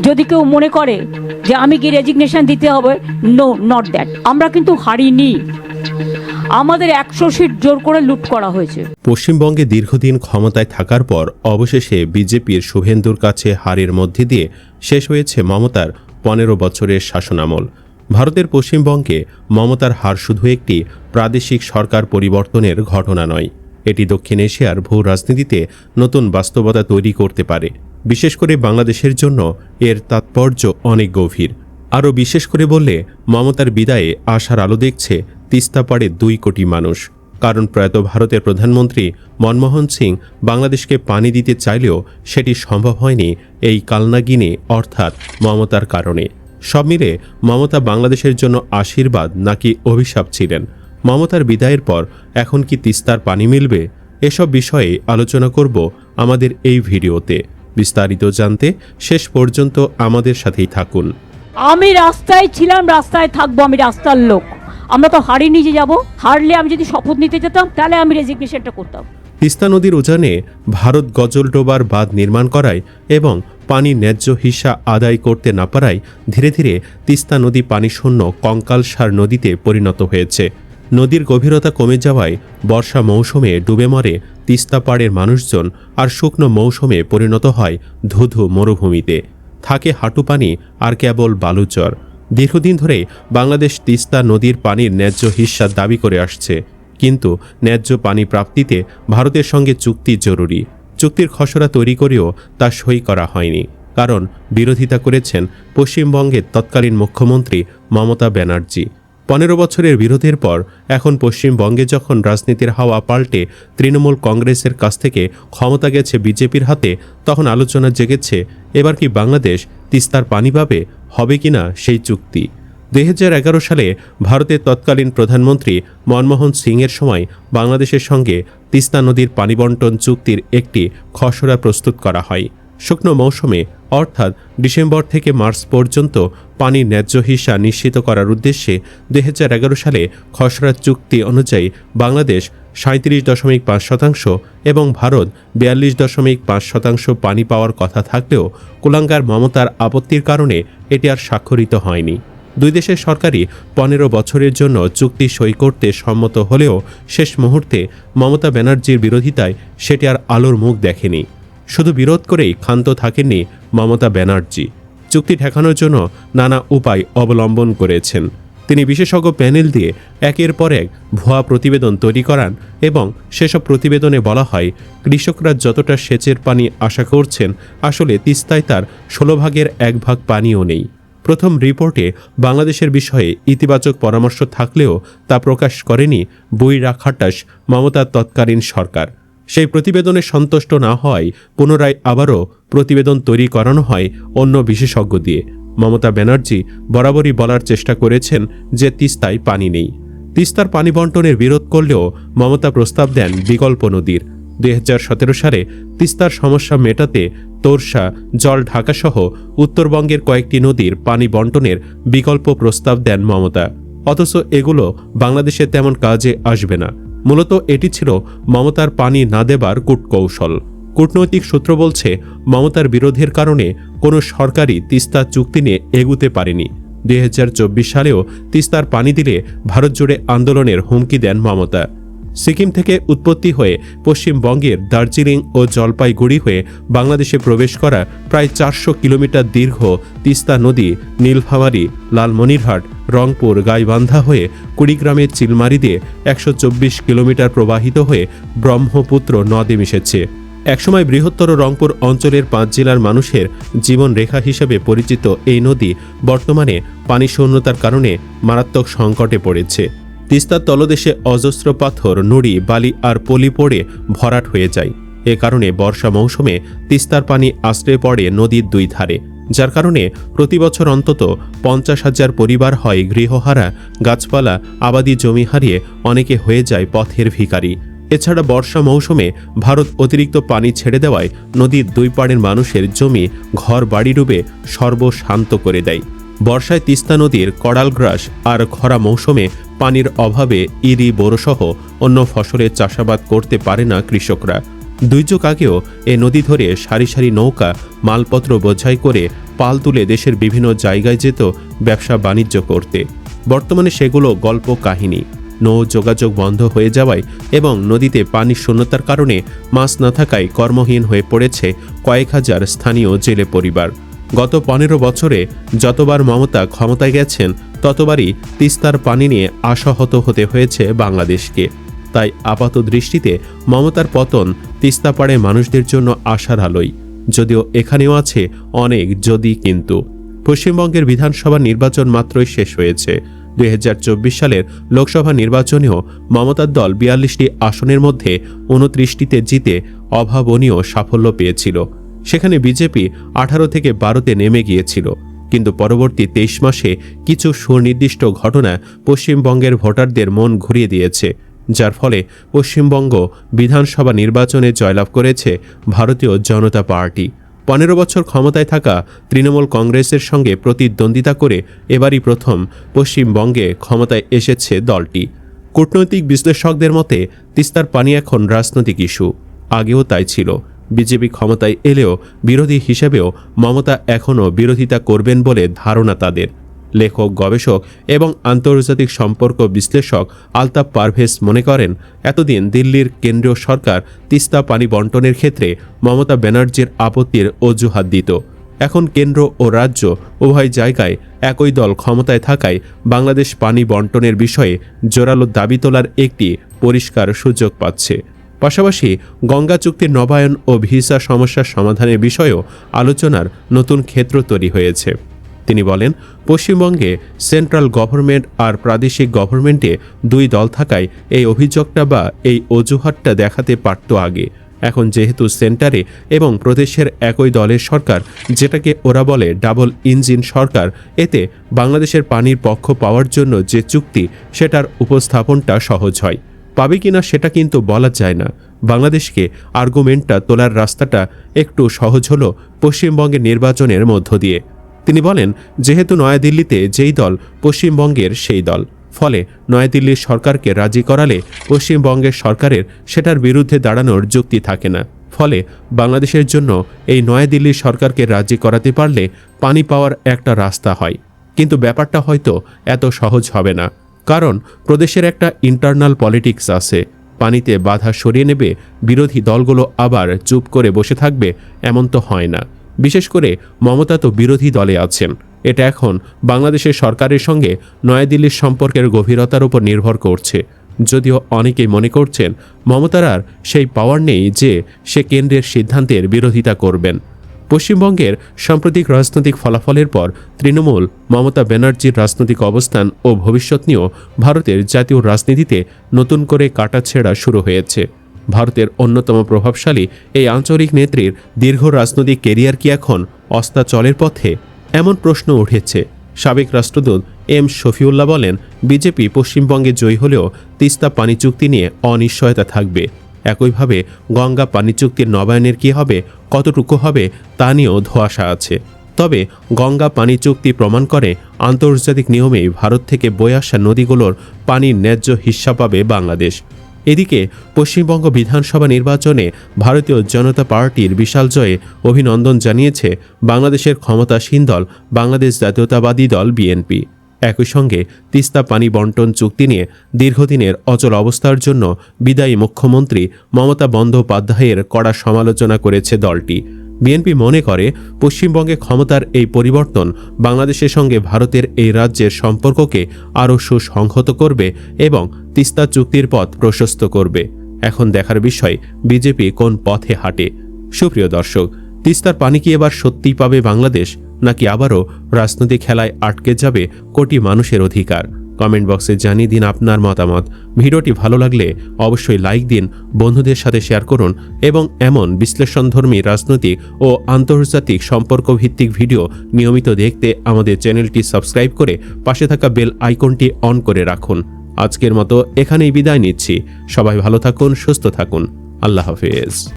যদি কেউ মনে করে যে আমি কি রেজিগনেশন দিতে হবে, নো, নট দ্যাট। আমরা কিন্তু হারিনি, আমাদের 100 সিট জোর করে লুট করা হয়েছে। পশ্চিমবঙ্গে দীর্ঘদিন ক্ষমতায় থাকার পর অবশেষে বিজেপির শুভেন্দুর কাছে হারের মধ্যে দিয়ে শেষ হয়েছে মমতার 15 বছরের শাসনামল। ভারতের পশ্চিমবঙ্গে মমতার হার শুধু একটি প্রাদেশিক সরকার পরিবর্তনের ঘটনা নয়, এটি দক্ষিণ এশিয়ার ভূ রাজনীতিতে নতুন বাস্তবতা তৈরি করতে পারে। বিশেষ করে বাংলাদেশের জন্য এর তাৎপর্য অনেক গভীর। আরও বিশেষ করে বললে, মমতার বিদায়ে আশার আলো দেখছে তিস্তা পাড়ে 2 কোটি মানুষ। কারণ প্রয়াত ভারতের প্রধানমন্ত্রী মনমোহন সিং বাংলাদেশকে পানি দিতে চাইলেও সেটি সম্ভব হয়নি এই কালনাগিনে অর্থাৎ মমতার কারণে। সব মিলে মমতা বাংলাদেশের জন্য আশীর্বাদ নাকি অভিশাপ ছিলেন? মমতার বিদায়ের পর এখন কি তিস্তার পানি মিলবে? এসব বিষয়ে আলোচনা করব আমাদের এই ভিডিওতে। বিস্তারিত জানতে শেষ পর্যন্ত আমাদের সাথেই থাকুন। আমি রাস্তায় ছিলাম, রাস্তায় থাকবো, আমি রাস্তার লোক। আমরা তো হারিনি যে যাব। হারলে আমি যদি শপথ নিতে যেতাম তাহলে আমি রেজিগনেশনটা করতাম। তিস্তা নদীর উজানে ভারত গজলডোবার বাঁধ নির্মাণ করায় এবং পানি ন্যায্য হিস্সা আদায় করতে না পারায় ধীরে ধীরে তিস্তা নদী পানিশূন্য কঙ্কালসার নদীতে পরিণত হয়েছে। নদীর গভীরতা কমে যাওয়ায় বর্ষা মৌসুমে ডুবে মরে তিস্তা পাড়ের মানুষজন, আর শুকনো মৌসুমে পরিণত হয় ধুধু মরুভূমিতে। থাকে হাঁটু পানি আর কেবল বালুচর। দীর্ঘদিন ধরে বাংলাদেশ তিস্তা নদীর পানির ন্যায্য হিস্সা দাবি করে আসছে, কিন্তু ন্যায্য পানি প্রাপ্তিতে ভারতের সঙ্গে চুক্তি জরুরি। চুক্তির খসড়া তৈরি করেও তা সই করা হয়নি, কারণ বিরোধিতা করেছেন পশ্চিমবঙ্গের তৎকালীন মুখ্যমন্ত্রী মমতা ব্যানার্জি। 15 বছরের বিরোধের পর এখন পশ্চিমবঙ্গে যখন রাজনীতির হাওয়া পাল্টে তৃণমূল কংগ্রেসের কাছ থেকে ক্ষমতা গেছে বিজেপির হাতে, তখন আলোচনা জেগেছে এবার কি বাংলাদেশ তিস্তার পানি পাবে, হবে কিনা সেই চুক্তি। 2011 সালে ভারতের তৎকালীন প্রধানমন্ত্রী মনমোহন সিংয়ের সময় বাংলাদেশের সঙ্গে তিস্তা নদীর পানি বন্টন চুক্তির একটি খসড়া প্রস্তুত করা হয়। শুকনো মৌসুমে অর্থাৎ ডিসেম্বর থেকে মার্চ পর্যন্ত পানির ন্যায্য হিস্সা নিশ্চিত করার উদ্দেশ্যে 2011 সালে খসড়া চুক্তি অনুযায়ী বাংলাদেশ 37.5% এবং ভারত 42.5% পানি পাওয়ার কথা থাকলেও কুলাঙ্গার মমতার আপত্তির কারণে এটি আর স্বাক্ষরিত হয়নি। দুই দেশের সরকারই 15 বছরের জন্য চুক্তি সই করতে সম্মত হলেও শেষ মুহূর্তে মমতা ব্যানার্জির বিরোধিতায় সেটি আর আলোর মুখ দেখেনি। শুধু বিরোধ করেই ক্ষান্ত থাকেননি মমতা ব্যানার্জি, চুক্তি ঠেকানোর জন্য নানা উপায় অবলম্বন করেছেন। তিনি বিশেষজ্ঞ প্যানেল দিয়ে একের পর এক ভুয়া প্রতিবেদন তৈরি করান এবং সেসব প্রতিবেদনে বলা হয় কৃষকরা যতটা সেচের পানি আশা করছেন, আসলে তিস্তায় তার 16 ভাগের 1 ভাগ পানিও নেই। প্রথম রিপোর্টে বাংলাদেশের বিষয়ে ইতিবাচক পরামর্শ থাকলেও তা প্রকাশ করেনি বৈরা খাটাস মমতার তৎকালীন সরকার। সেই প্রতিবেদনে সন্তুষ্ট না হওয়ায় পুনরায় আবারও প্রতিবেদন তৈরি করানো হয় অন্য বিশেষজ্ঞ দিয়ে। মমতা ব্যানার্জি বরাবরই বলার চেষ্টা করেছেন যে তিস্তায় পানি নেই। তিস্তার পানি বন্টনের বিরোধ করলেও মমতা প্রস্তাব দেন বিকল্প নদীর। 2017 সালে তিস্তার সমস্যা মেটাতে তোরসা, জল ঢাকাসহ উত্তরবঙ্গের কয়েকটি নদীর পানি বন্টনের বিকল্প প্রস্তাব দেন মমতা। অথচ এগুলো বাংলাদেশে তেমন কাজে আসবে না। মূলত এটি ছিল মমতার পানি না দেবার কূটকৌশল। কূটনৈতিক সূত্র বলছে মমতার বিরোধের কারণে কোনো সরকারই তিস্তা চুক্তি নিয়ে এগুতে পারেনি। 2024 সালেও তিস্তার পানি দিলে ভারত জুড়ে আন্দোলনের হুমকি দেন মমতা। সিকিম থেকে উৎপত্তি হয়ে পশ্চিমবঙ্গের দার্জিলিং ও জলপাইগুড়ি হয়ে বাংলাদেশে প্রবেশ করা প্রায় 400 কিলোমিটার দীর্ঘ তিস্তা নদী নীলফামারী, লালমনিরহাট, রংপুর, গাইবান্ধা হয়ে কুড়িগ্রামের চিলমারি দিয়ে 124 কিলোমিটার প্রবাহিত হয়ে ব্রহ্মপুত্র নদে মিশেছে। একসময় বৃহত্তর রংপুর অঞ্চলের 5 জেলার মানুষের জীবন রেখা হিসেবে পরিচিত এই নদী বর্তমানে পানি শূন্যতার কারণে মারাত্মক সংকটে পড়েছে। তিস্তার তলদেশে অজস্র পাথর, নুড়ি, বালি আর পলি পড়ে ভরাট হয়ে যায়। এ কারণে বর্ষা মৌসুমে তিস্তার পানি আশ্রয় পড়ে নদীর 2 ধারে, যার কারণে প্রতি বছর অন্তত 50,000 পরিবার হয় গৃহহারা, গাছপালা, আবাদি জমি হারিয়ে অনেকে হয়ে যায় পথের ভিখারি। এছাড়া বর্ষা মৌসুমে ভারত অতিরিক্ত পানি ছেড়ে দেওয়ায় নদীর 2 পাড়ের মানুষের জমি, ঘর বাড়ি ডুবে সর্বশান্ত করে দেয়। বর্ষায় তিস্তা নদীর কড়ালগ্রাস আর খরা মৌসুমে পানির অভাবে ইরি, বোরোসহ অন্য ফসলের চাষাবাদ করতে পারে না কৃষকরা। 2 যুগ আগেও এ নদী ধরে সারি সারি নৌকা মালপত্র বোঝাই করে পাল তুলে দেশের বিভিন্ন জায়গায় যেত ব্যবসা বাণিজ্য করতে। বর্তমানে সেগুলো গল্প কাহিনী। নৌ যোগাযোগ বন্ধ হয়ে যাওয়ায় এবং নদীতে পানির শূন্যতার কারণে মাছ না থাকায় কর্মহীন হয়ে পড়েছে কয়েক হাজার স্থানীয় জেলে পরিবার। গত 15 বছরে যতবার মমতা ক্ষমতায় গেছেন ততবারই তিস্তার পানি নিয়ে আশাহত হতে হয়েছে বাংলাদেশকে। তাই আপাত দৃষ্টিতে মমতার পতন তিস্তা পাড়ে মানুষদের জন্য আশার আলোই, যদিও এখানেও আছে অনেক যদি কিন্তু। পশ্চিমবঙ্গের বিধানসভা নির্বাচন মাত্রই শেষ হয়েছে। 2024 সালের লোকসভা নির্বাচনেও মমতার দল 42টি আসনের মধ্যে 29টিতে জিতে অভাবনীয় সাফল্য পেয়েছিল। সেখানে বিজেপি 18 থেকে 12তে নেমে গিয়েছিল। কিন্তু পরবর্তী 23 মাসে কিছু সুনির্দিষ্ট ঘটনা পশ্চিমবঙ্গের ভোটারদের মন ঘুরিয়ে দিয়েছে, যার ফলে পশ্চিমবঙ্গ বিধানসভা নির্বাচনে জয়লাভ করেছে ভারতীয় জনতা পার্টি। 15 বছর ক্ষমতায় থাকা তৃণমূল কংগ্রেসের সঙ্গে প্রতিদ্বন্দ্বিতা করে এবারই প্রথম পশ্চিমবঙ্গে ক্ষমতায় এসেছে দলটি। কূটনৈতিক বিশ্লেষকদের মতে তিস্তার পানি এখন রাজনৈতিক ইস্যু, আগেও তাই ছিল। বিজেপি ক্ষমতায় এলেও বিরোধী হিসেবেও মমতা এখনও বিরোধিতা করবেন বলে ধারণা তাদের। লেখক, গবেষক এবং আন্তর্জাতিক সম্পর্ক বিশ্লেষক আলতাফ পারভেজ মনে করেন, এতদিন দিল্লির কেন্দ্রীয় সরকার তিস্তা পানি বন্টনের ক্ষেত্রে মমতা ব্যানার্জির আপত্তির অজুহাত দিত। এখন কেন্দ্র ও রাজ্য উভয় জায়গায় একই দল ক্ষমতায় থাকায় বাংলাদেশ পানি বন্টনের বিষয়ে জোরালো দাবি তোলার একটি পরিষ্কার সুযোগ পাচ্ছে। পাশাপাশি গঙ্গা চুক্তির নবায়ন ও ভিসা সমস্যার সমাধানের বিষয়েও আলোচনার নতুন ক্ষেত্র তৈরি হয়েছে। তিনি বলেন, পশ্চিমবঙ্গে সেন্ট্রাল গভর্নমেন্ট আর প্রাদেশিক গভর্নমেন্টে 2 দল থাকায় এই অভিযোগটা বা এই অজুহাতটা দেখাতে পারত আগে। এখন যেহেতু সেন্টারে এবং প্রদেশের একই দলের সরকার, যেটাকে ওরা বলে ডাবল ইঞ্জিন সরকার, এতে বাংলাদেশের পানির পক্ষ পাওয়ার জন্য যে চুক্তি সেটার উপস্থাপনটা সহজ হয়। পাবে কিনা সেটা কিন্তু বলা যায় না। বাংলাদেশকে আর্গুমেন্টটা তোলার রাস্তাটা একটু সহজ হলো পশ্চিমবঙ্গের নির্বাচনের মধ্য দিয়ে। তিনি বলেন, যেহেতু নয়াদিল্লিতে যেই দল পশ্চিমবঙ্গের সেই দল, ফলে নয়াদিল্লির সরকারকে রাজি করালে পশ্চিমবঙ্গের সরকারের সেটার বিরুদ্ধে দাঁড়ানোর যুক্তি থাকে না। ফলে বাংলাদেশের জন্য এই নয়াদিল্লির সরকারকে রাজি করাতে পারলে পানি পাওয়ার একটা রাস্তা হয়। কিন্তু ব্যাপারটা হয়তো এত সহজ হবে না, কারণ প্রদেশের একটা ইন্টারনাল পলিটিক্স আছে। পানিতে বাধা সরিয়ে নেবে বিরোধী দলগুলো আবার চুপ করে বসে থাকবে, এমন তো হয় না। বিশেষ করে মমতা তো বিরোধী দলে আছেন। এটা এখন বাংলাদেশের সরকারের সঙ্গে নয়াদিল্লির সম্পর্কের গভীরতার উপর নির্ভর করছে। যদিও অনেকেই মনে করছেন মমতার আর সেই পাওয়ার নেই যে সে কেন্দ্রের সিদ্ধান্তের বিরোধিতা করবেন। পশ্চিমবঙ্গের সাম্প্রতিক রাজনৈতিক ফলাফলের পর তৃণমূল মমতা ব্যানার্জির রাজনৈতিক অবস্থান ও ভবিষ্যৎ নিয়েও ভারতের জাতীয় রাজনীতিতে নতুন করে কাটাছেঁড়া শুরু হয়েছে। ভারতের অন্যতম প্রভাবশালী এই আঞ্চলিক নেত্রীর দীর্ঘ রাজনৈতিক কেরিয়ার কি এখন অস্তাচলের পথে, এমন প্রশ্ন উঠেছে। সাবেক রাষ্ট্রদূত এম শফিউল্লাহ বলেন, বিজেপি পশ্চিমবঙ্গে জয়ী হলেও তিস্তা পানি চুক্তি নিয়ে অনিশ্চয়তা থাকবে। একইভাবে গঙ্গা পানি চুক্তির নবায়নের কি হবে, কতটুকু হবে তা নিয়েও ধোঁয়াশা আছে। তবে গঙ্গা পানি চুক্তি প্রমাণ করে আন্তর্জাতিক নিয়মেই ভারত থেকে বয়ে আসা নদীগুলোর পানির ন্যায্য হিস্সা পাবে বাংলাদেশ। এদিকে পশ্চিমবঙ্গ বিধানসভা নির্বাচনে ভারতীয় জনতা পার্টির বিশাল জয়ে অভিনন্দন জানিয়েছে বাংলাদেশের ক্ষমতাসীন দল বাংলাদেশ জাতীয়তাবাদী দল বিএনপি। একই সঙ্গে তিস্তা পানি বন্টন চুক্তি নিয়ে দীর্ঘদিনের অচল অবস্থার জন্য বিদায়ী মুখ্যমন্ত্রী মমতা বন্দ্যোপাধ্যায়ের কড়া সমালোচনা করেছে দলটি। বিএনপি মনে করে পশ্চিমবঙ্গে ক্ষমতার এই পরিবর্তন বাংলাদেশের সঙ্গে ভারতের এই রাজ্যের সম্পর্ককে আরও সুসংহত করবে এবং তিস্তা চুক্তির পথ প্রশস্ত করবে। এখন দেখার বিষয় বিজেপি কোন পথে হাঁটে। সুপ্রিয় দর্শক, তিস্তার পানি কি এবার সত্যিই পাবে বাংলাদেশ, নাকি আবারও রাজনৈতিক খেলায় আটকে যাবে কোটি মানুষের অধিকার? কমেন্ট বক্সে জানিয়ে দিন আপনার মতামত। ভিডিওটি ভালো লাগলে অবশ্যই লাইক দিন, বন্ধুদের সাথে শেয়ার করুন এবং এমন বিশ্লেষণধর্মী রাজনৈতিক ও আন্তর্জাতিক সম্পর্ক ভিত্তিক ভিডিও নিয়মিত দেখতে আমাদের চ্যানেলটি সাবস্ক্রাইব করে পাশে থাকা বেল আইকনটি অন করে রাখুন। আজকের মতো এখানেই বিদায় নিচ্ছি। সবাই ভালো থাকুন, সুস্থ থাকুন। আল্লাহ হাফেজ।